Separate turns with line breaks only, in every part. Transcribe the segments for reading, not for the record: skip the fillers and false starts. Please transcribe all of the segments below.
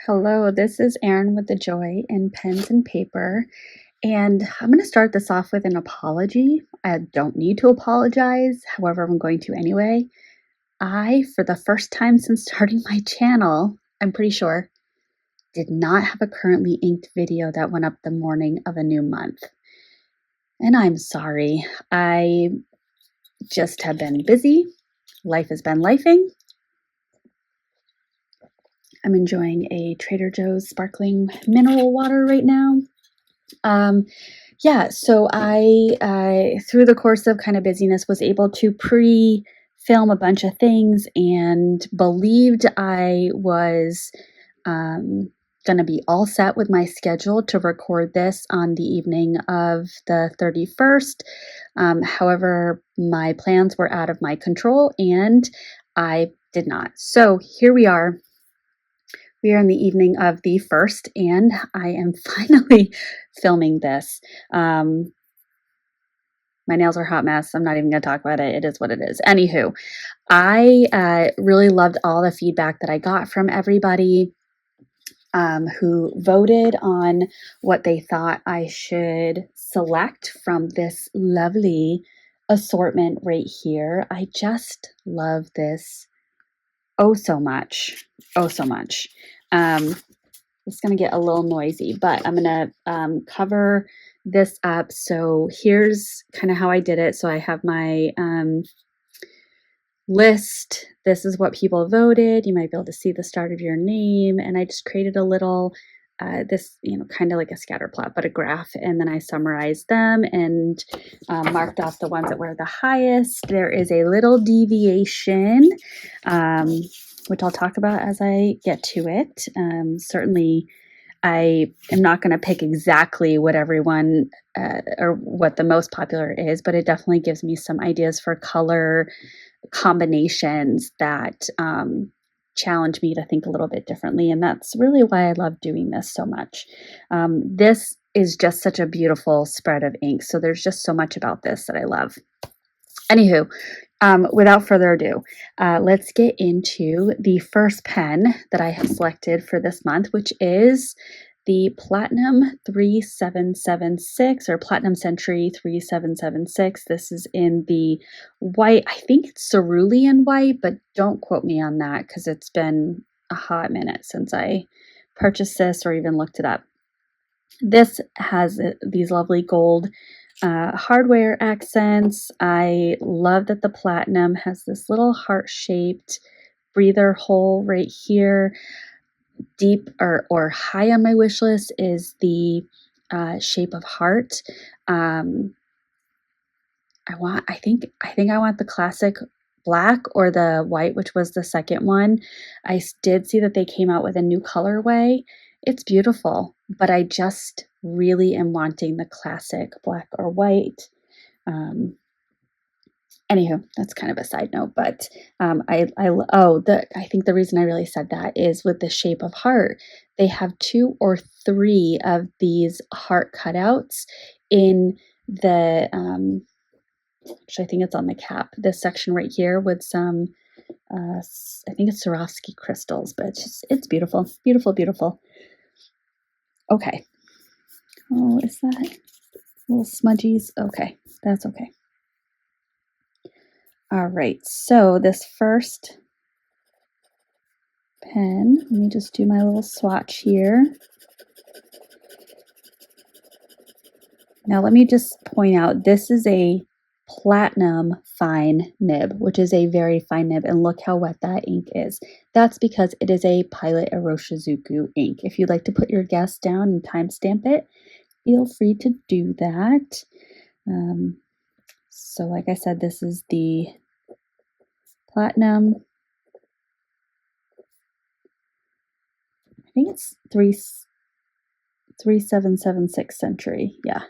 Hello, this is Erin with the Joy in Pens and Paper, and I'm going to start this off with an apology. I don't need to apologize, however, I'm going to anyway. For the first time since starting my channel, I'm pretty sure, did not have a currently inked video that went up the morning of a new month. And I'm sorry. I just have been busy. Life has been lifing. I'm enjoying a Trader Joe's sparkling mineral water right now. Yeah, so I through the course of kind of busyness was able to pre-film a bunch of things and believed I was going to be all set with my schedule to record this on the evening of the 31st. However, my plans were out of my control and I did not. So here we are. We are in the evening of the 1st, and I am finally filming this. My nails are a hot mess. I'm not even going to talk about it. It is what it is. Anywho, I really loved all the feedback that I got from everybody who voted on what they thought I should select from this lovely assortment right here. I just love this oh so much. Oh so much. It's going to get a little noisy, but I'm going to cover this up. So here's kind of how I did it. So I have my list. This is what people voted. You might be able to see the start of your name. And I just created a little, kind of like a scatter plot, but a graph. And then I summarized them and marked off the ones that were the highest. There is a little deviation, which I'll talk about as I get to it. Certainly, I am not going to pick exactly what everyone or what the most popular is, but it definitely gives me some ideas for color combinations that challenge me to think a little bit differently. And that's really why I love doing this so much. This is just such a beautiful spread of ink. So there's just so much about this that I love. Anywho, without further ado, let's get into the first pen that I have selected for this month, which is the Platinum 3776 or Platinum Century 3776. This is in the white, I think it's cerulean white, but don't quote me on that because it's been a hot minute since I purchased this or even looked it up. This has these lovely gold hardware accents. I love that the platinum has this little heart-shaped breather hole right here. Deep or high on my wish list is the shape of heart. I think I want the classic black or the white, which was the second one. I did see that they came out with a new colorway. It's beautiful, but I just really am wanting the classic black or white. Anywho, that's kind of a side note, but I think the reason I really said that is with the shape of heart. They have 2 or 3 of these heart cutouts in the which I think it's on the cap. This section right here with some I think it's Swarovski crystals, but it's beautiful, beautiful, beautiful. Okay. Oh, is that little smudgies? Okay, that's okay. All right, so this first pen, let me just do my little swatch here. Now let me just point out, this is a platinum fine nib, which is a very fine nib, and look how wet that ink is. That's because it is a Pilot Iroshizuku ink. If you'd like to put your guess down and timestamp it, feel free to do that. So like I said, this is the platinum. I think it's 3776 century. Yeah.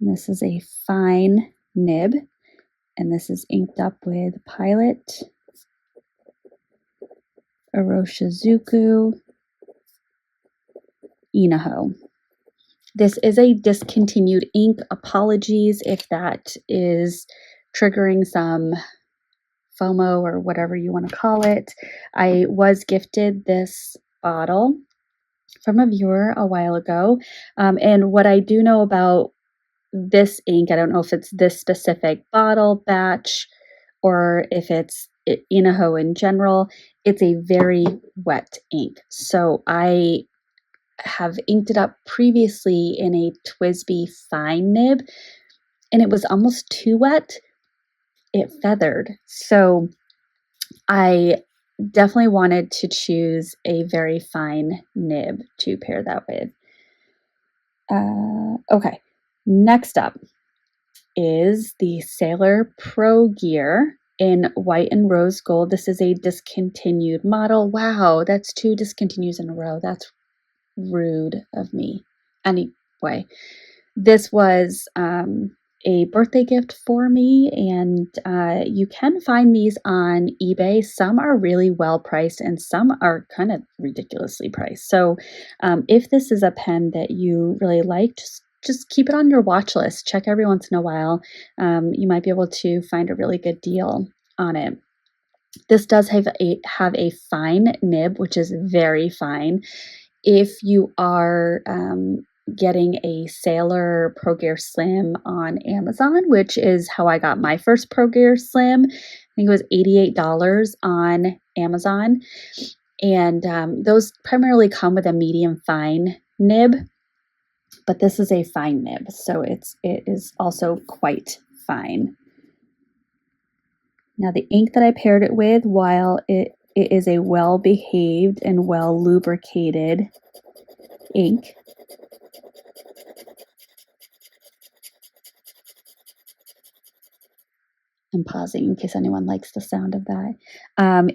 And this is a fine nib, and this is inked up with Pilot Iroshizuku Inaho. This is a discontinued ink. Apologies if that is triggering some FOMO or whatever you want to call it. I was gifted this bottle from a viewer a while ago. And what I do know about this ink, I don't know if it's this specific bottle batch or if it's Inaho in general, it's a very wet ink. So I have inked it up previously in a TWSBI fine nib, and it was almost too wet. It feathered. So I definitely wanted to choose a very fine nib to pair that with. Okay, next up is the Sailor Pro Gear in white and rose gold. This is a discontinued model. Wow, that's 2 discontinues in a row. That's rude of me. Anyway, this was a birthday gift for me, and you can find these on eBay. Some are really well priced and some are kind of ridiculously priced. So if this is a pen that you really like, just keep it on your watch list. Check every once in a while. You might be able to find a really good deal on it. This does have a fine nib, which is very fine. If you are getting a Sailor Pro Gear Slim on Amazon, which is how I got my first Pro Gear Slim, I think it was $88 on Amazon. And those primarily come with a medium fine nib, but this is a fine nib, so it is also quite fine. Now the ink that I paired it with, while it is a well-behaved and well-lubricated ink, I'm pausing in case anyone likes the sound of that.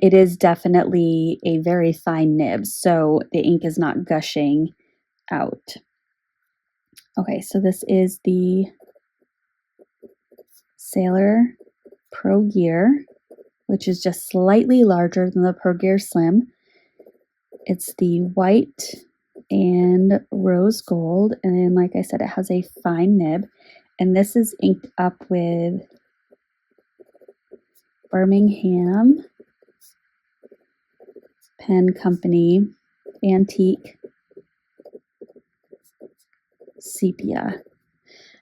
It is definitely a very fine nib, so the ink is not gushing out. Okay, so this is the Sailor Pro Gear, which is just slightly larger than the Pro Gear Slim. It's the white and rose gold, and then, like I said, it has a fine nib, and this is inked up with Birmingham Pen Company Antique Sepia.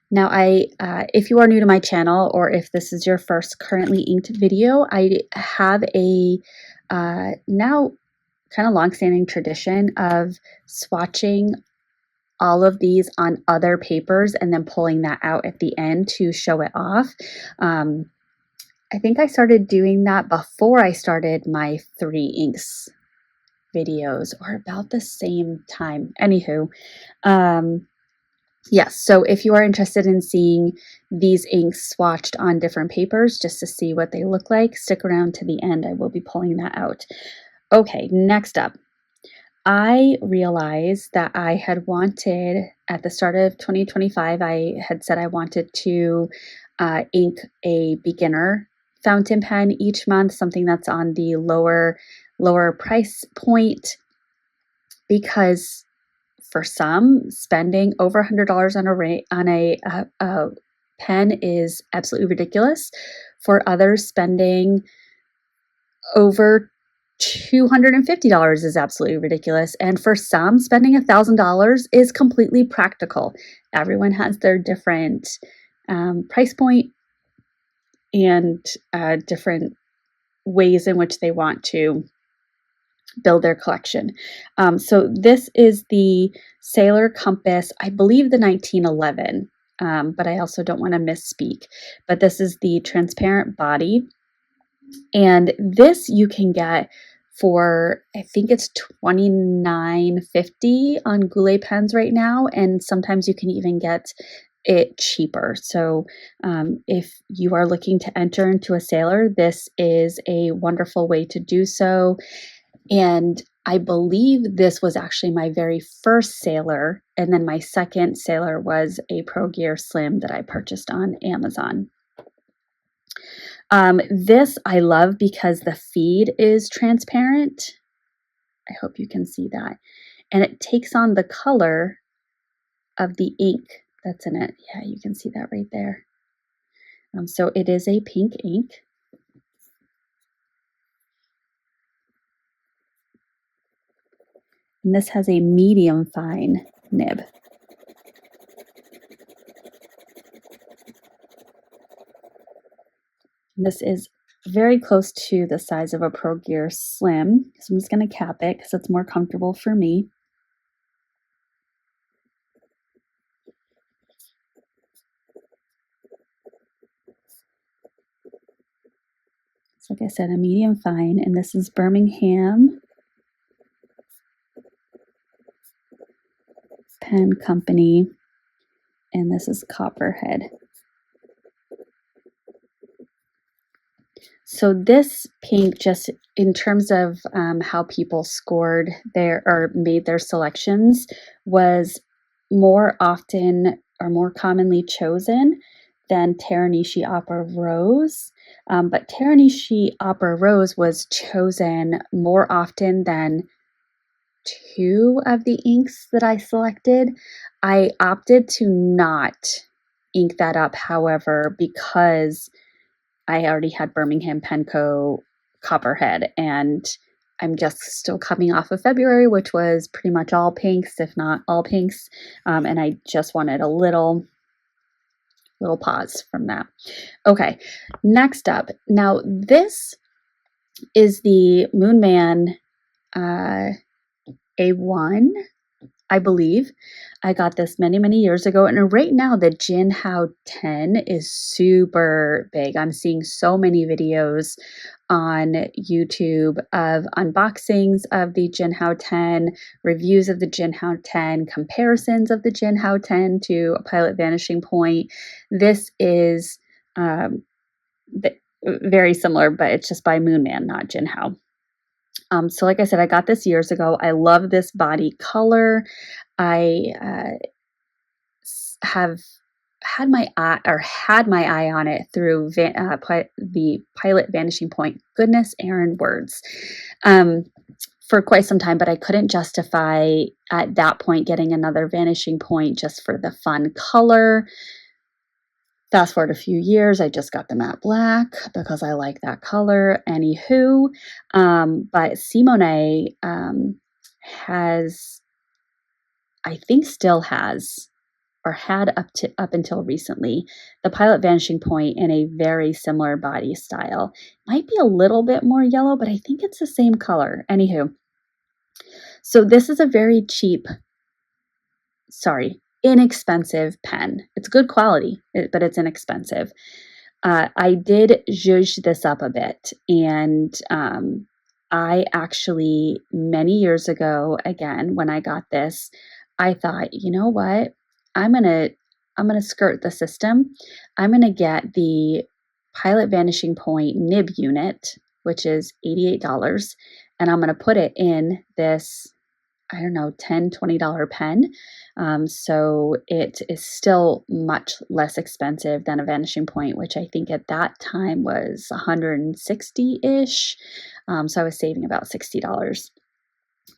Now, if you are new to my channel, or if this is your first currently inked video, I have a now kind of long-standing tradition of swatching all of these on other papers and then pulling that out at the end to show it off. I think I started doing that before I started my 3 inks videos, or about the same time. Anywho, yes, so if you are interested in seeing these inks swatched on different papers just to see what they look like, stick around to the end. I will be pulling that out. Okay, next up. I realized that I had wanted, at the start of 2025, I had said I wanted to ink a beginner fountain pen each month, something that's on the lower price point, because for some, spending over $100 on a pen is absolutely ridiculous. For others, spending over $250 is absolutely ridiculous. And for some, spending $1,000 is completely practical. Everyone has their different price point and different ways in which they want to build their collection. So this is the Sailor Compass, I believe the 1911, but I also don't want to misspeak. But this is the transparent body. And this you can get for, I think it's $29.50 on Goulet pens right now, and sometimes you can even get it cheaper. So if you are looking to enter into a Sailor, this is a wonderful way to do so. And I believe this was actually my very first Sailor, and then my second Sailor was a Pro Gear Slim that I purchased on Amazon. This I love because the feed is transparent. I hope you can see that. And it takes on the color of the ink that's in it. Yeah, you can see that right there. So it is a pink ink. And this has a medium fine nib. This is very close to the size of a Pro Gear Slim. So I'm just going to cap it because it's more comfortable for me. So like I said, a medium fine, and this is Birmingham Pen Company, and this is Copperhead. So this pink, just in terms of how people scored their or made their selections, was more often or more commonly chosen than Taranishi Opera Rose. But Taranishi Opera Rose was chosen more often than two of the inks that I selected. I opted to not ink that up, however, because I already had Birmingham Penco Copperhead, and I'm just still coming off of February, which was pretty much all pinks, if not all pinks, and I just wanted a little pause from that. Okay, next up. Now this is the Moonman A1, I believe. I got this many, many years ago. And right now, the Jinhao 10 is super big. I'm seeing so many videos on YouTube of unboxings of the Jinhao 10, reviews of the Jinhao 10, comparisons of the Jinhao 10 to a Pilot Vanishing Point. This is very similar, but it's just by Moonman, not Jinhao. So like I said, I got this years ago. I love this body color. I have had my eye on it through the Pilot Vanishing Point. Goodness, Aaron, words. For quite some time, but I couldn't justify at that point getting another Vanishing Point just for the fun color. Fast forward a few years, I just got the matte black because I like that color. Anywho, but Simone has, I think, still has, or had up until recently, the Pilot Vanishing Point in a very similar body style. Might be a little bit more yellow, but I think it's the same color. Anywho, so this is a very inexpensive pen. It's good quality, but it's inexpensive. I did zhuzh this up a bit, and I actually, many years ago, again, when I got this, I thought, you know what? I'm gonna skirt the system. I'm gonna get the Pilot Vanishing Point nib unit, which is $88, and I'm gonna put it in this, I don't know, $10, $20 pen. So it is still much less expensive than a Vanishing Point, which I think at that time was 160-ish. So I was saving about $60.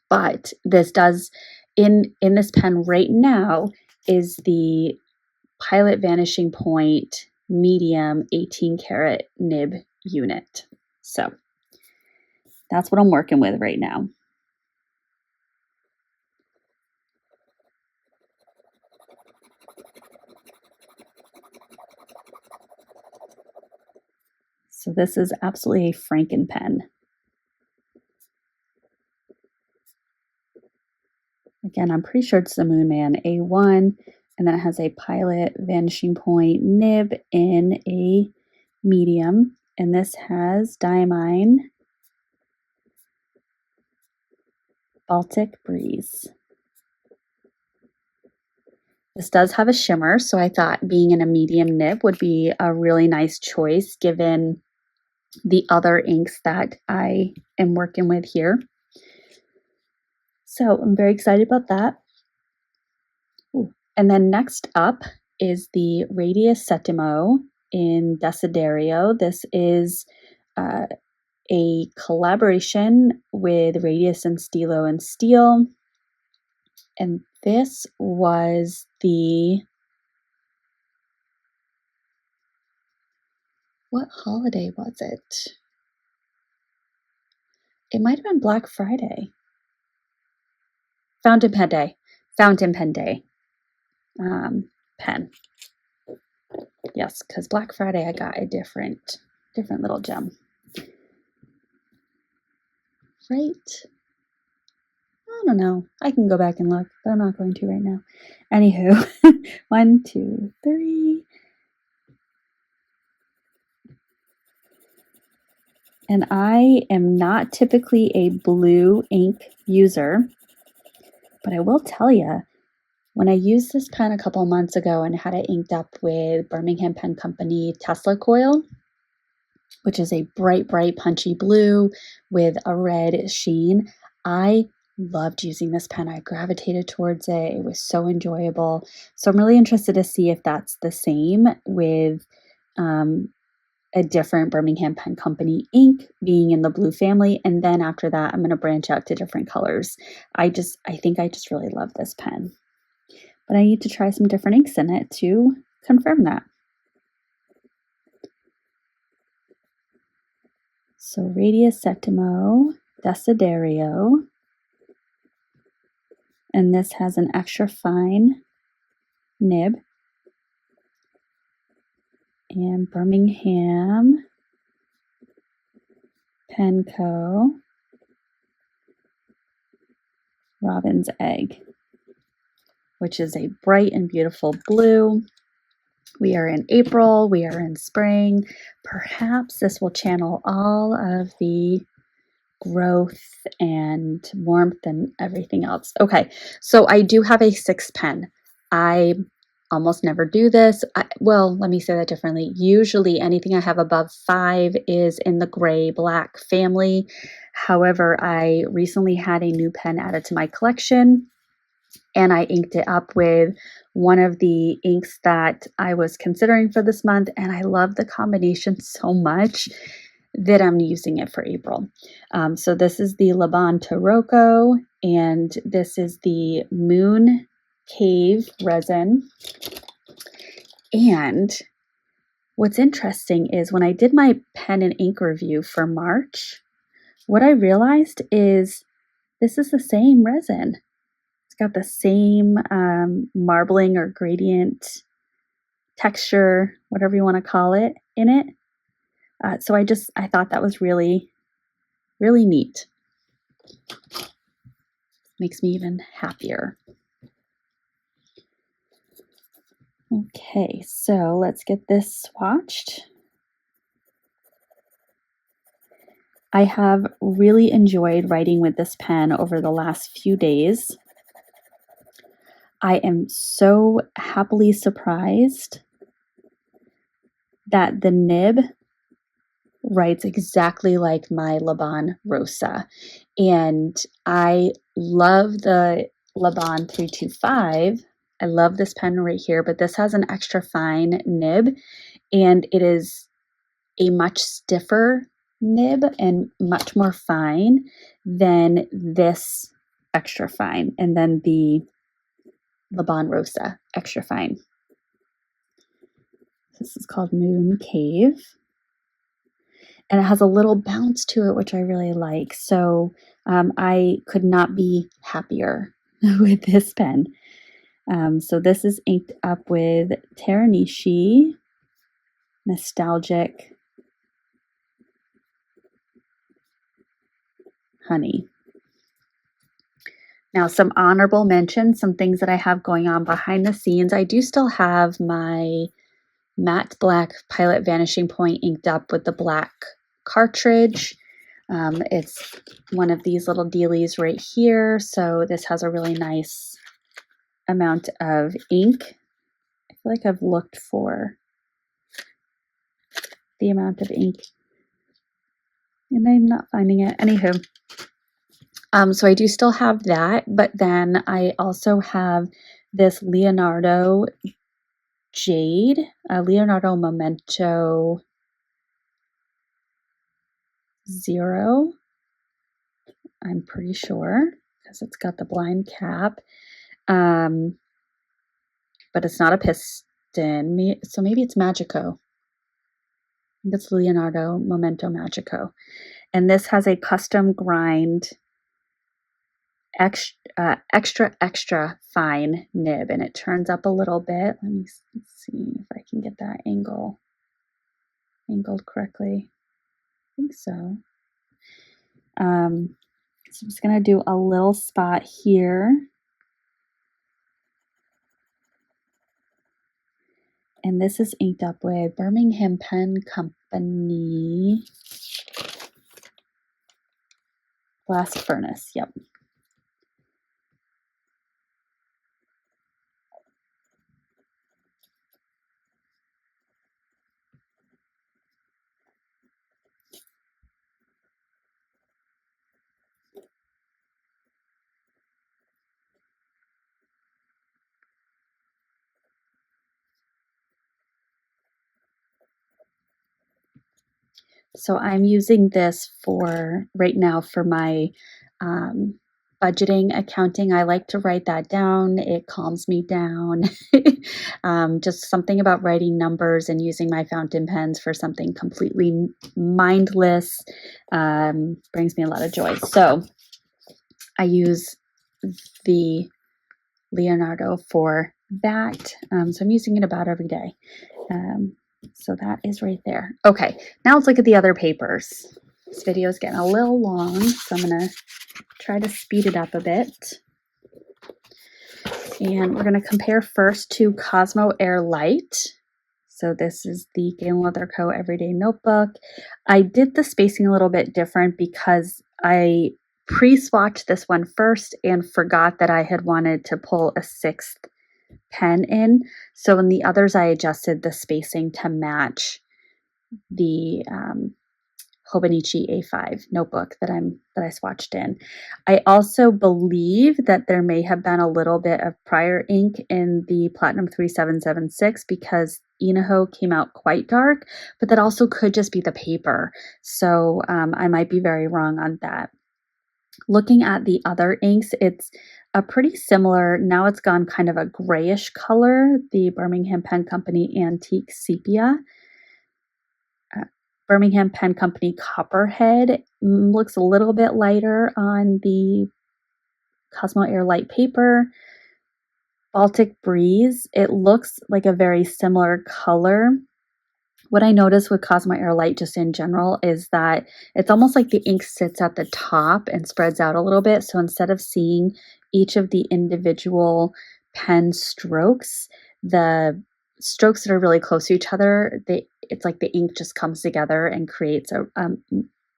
But this does, in this pen right now, is the Pilot Vanishing Point medium 18 karat nib unit. So that's what I'm working with right now. So this is absolutely a Franken pen. Again, I'm pretty sure it's the Moonman A1, and then it has a Pilot Vanishing Point nib in a medium, and this has Diamine Baltic Breeze. This does have a shimmer, so I thought being in a medium nib would be a really nice choice given the other inks that I am working with here. So I'm very excited about that. Ooh. And then next up is the Radius Setimo in Desiderio. This is a collaboration with Radius and Stilo and Steel. And this was the, what holiday was it? It might have been Black Friday. Fountain Pen Day. Fountain Pen Day. Pen. Yes, because Black Friday I got a different little gem. Right? I don't know. I can go back and look, but I'm not going to right now. Anywho, 1, 2, 3. And I am not typically a blue ink user, but I will tell you, when I used this pen a couple months ago and had it inked up with Birmingham Pen Company Tesla Coil, which is a bright, punchy blue with a red sheen, I loved using this pen. I gravitated towards it. It was so enjoyable. So I'm really interested to see if that's the same with a different Birmingham Pen Company ink being in the blue family. And then after that, I'm going to branch out to different colors. I think I just really love this pen. But I need to try some different inks in it to confirm that. So Radius Setimo, Desiderio, and this has an extra fine nib, and Birmingham Pen Co. Robin's Egg, which is a bright and beautiful blue. We are in April, we are in spring. Perhaps this will channel all of the growth and warmth and everything else. Okay, so I do have a 6 pen. I almost never do this. Well, let me say that differently. Usually anything I have above 5 is in the gray black family. However, I recently had a new pen added to my collection, and I inked it up with one of the inks that I was considering for this month, and I love the combination so much that I'm using it for April. So this is the Laban Taroko, and this is the Moon Cave resin. And what's interesting is when I did my pen and ink review for March, what I realized is this is the same resin. It's got the same marbling or gradient texture, whatever you want to call it, in it. So I thought that was really, really neat. Makes me even happier. Okay, so let's get this swatched. I have really enjoyed writing with this pen over the last few days. I am so happily surprised that the nib writes exactly like my Laban Rosa. And I love the Laban 325. I love this pen right here, but this has an extra fine nib, and it is a much stiffer nib and much more fine than this extra fine, and then the Laban Rosa extra fine. This is called Moon Cave, and it has a little bounce to it, which I really like. So I could not be happier with this pen. So this is inked up with Teranishi, Nostalgic Honey. Now, some honorable mentions, some things that I have going on behind the scenes. I do still have my matte black Pilot Vanishing Point inked up with the black cartridge. It's one of these little dealies right here. So this has a really nice amount of ink. I feel like I've looked for the amount of ink and I'm not finding it. Anywho, so I do still have that, but then I also have this Leonardo Jade, Leonardo Momento 0, I'm pretty sure, because it's got the blind cap. but it's not a piston. So maybe it's Magico. I think it's Leonardo Momento Magico. And this has a custom grind extra fine nib, and it turns up a little bit. Let me see if I can get that angled correctly. I think so. So I'm just going to do a little spot here. And this is inked up with Birmingham Pen Company Blast Furnace. Yep. So I'm using this for right now for my budgeting accounting. I like to write that down. It calms me down. Just something about writing numbers and using my fountain pens for something completely mindless brings me a lot of joy. So I use the Leonardo for that. So I'm using it about every day. So that is right there. Okay, now let's look at the other papers. This video is getting a little long, so I'm going to try to speed it up a bit. And we're going to compare first to Cosmo Air Light. So this is the Galen Leather Co. Everyday Notebook. I did the spacing a little bit different because I pre-swatched this one first and forgot that I had wanted to pull a 6th pen in. So in the others, I adjusted the spacing to match the Hobonichi A5 notebook that I swatched in. I also believe that there may have been a little bit of prior ink in the Platinum 3776 because Inaho came out quite dark, but that also could just be the paper. So I might be very wrong on that. Looking at the other inks, it's a pretty similar, now it's gone kind of a grayish color, the Birmingham Pen Company Antique Sepia. Birmingham Pen Company Copperhead looks a little bit lighter on the Cosmo Air Light paper. Baltic Breeze, it looks like a very similar color. What I noticed with Cosmo Air Light just in general is that it's almost like the ink sits at the top and spreads out a little bit. So instead of seeing each of the individual pen strokes, the strokes that are really close to each other, it's like the ink just comes together and creates a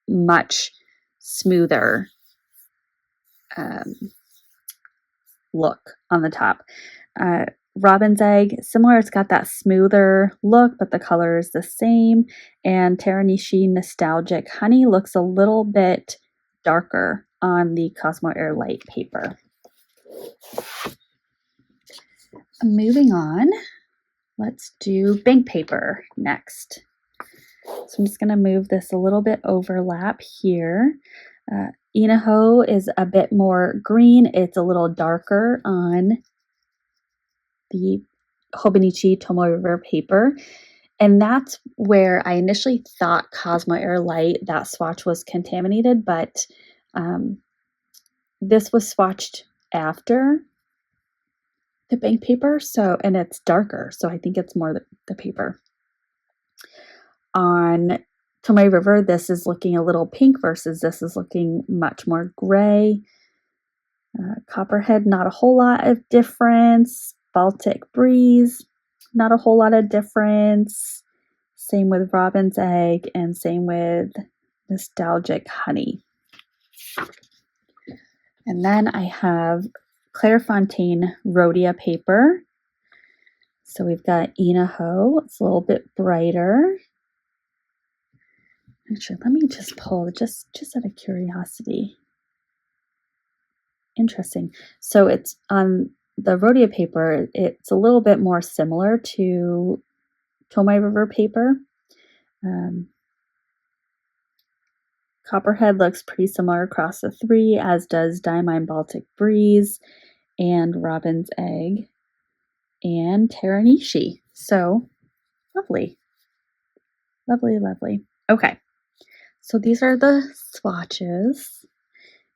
much smoother look on the top. Robin's Egg, similar, it's got that smoother look, but the color is the same. And Teranishi Nostalgic Honey looks a little bit darker on the Cosmo Air Light paper. Moving on, let's do bank paper next. So I'm just going to move this a little bit overlap here. Inaho is a bit more green. It's a little darker on the Hobonichi Tomoe River paper. And that's where I initially thought Cosmo Air Light, that swatch was contaminated, but this was swatched after the bank paper, and it's darker, so I think it's more the paper. On Tomoe River, this is looking a little pink versus this is looking much more gray. Copperhead, not a whole lot of difference. Baltic Breeze, not a whole lot of difference. Same with Robin's Egg and same with Nostalgic Honey. And then I have Clairefontaine Rhodia paper. So we've got Inaho. It's a little bit brighter. Actually, let me just pull, just out of curiosity. Interesting. So it's on the Rhodia paper, it's a little bit more similar to Tomoe River paper. Copperhead looks pretty similar across the three, as does Diamine Baltic Breeze and Robin's Egg. and Teranishi. So lovely, lovely, lovely. Okay, so these are the swatches.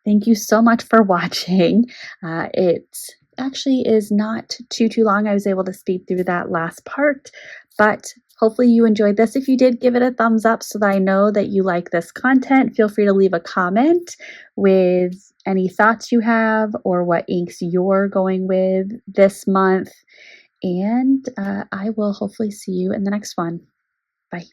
Thank you so much for watching. It actually is not too long. I was able to speed through that last part, but hopefully you enjoyed this. If you did, give it a thumbs up so that I know that you like this content. Feel free to leave a comment with any thoughts you have or what inks you're going with this month. And I will hopefully see you in the next one. Bye.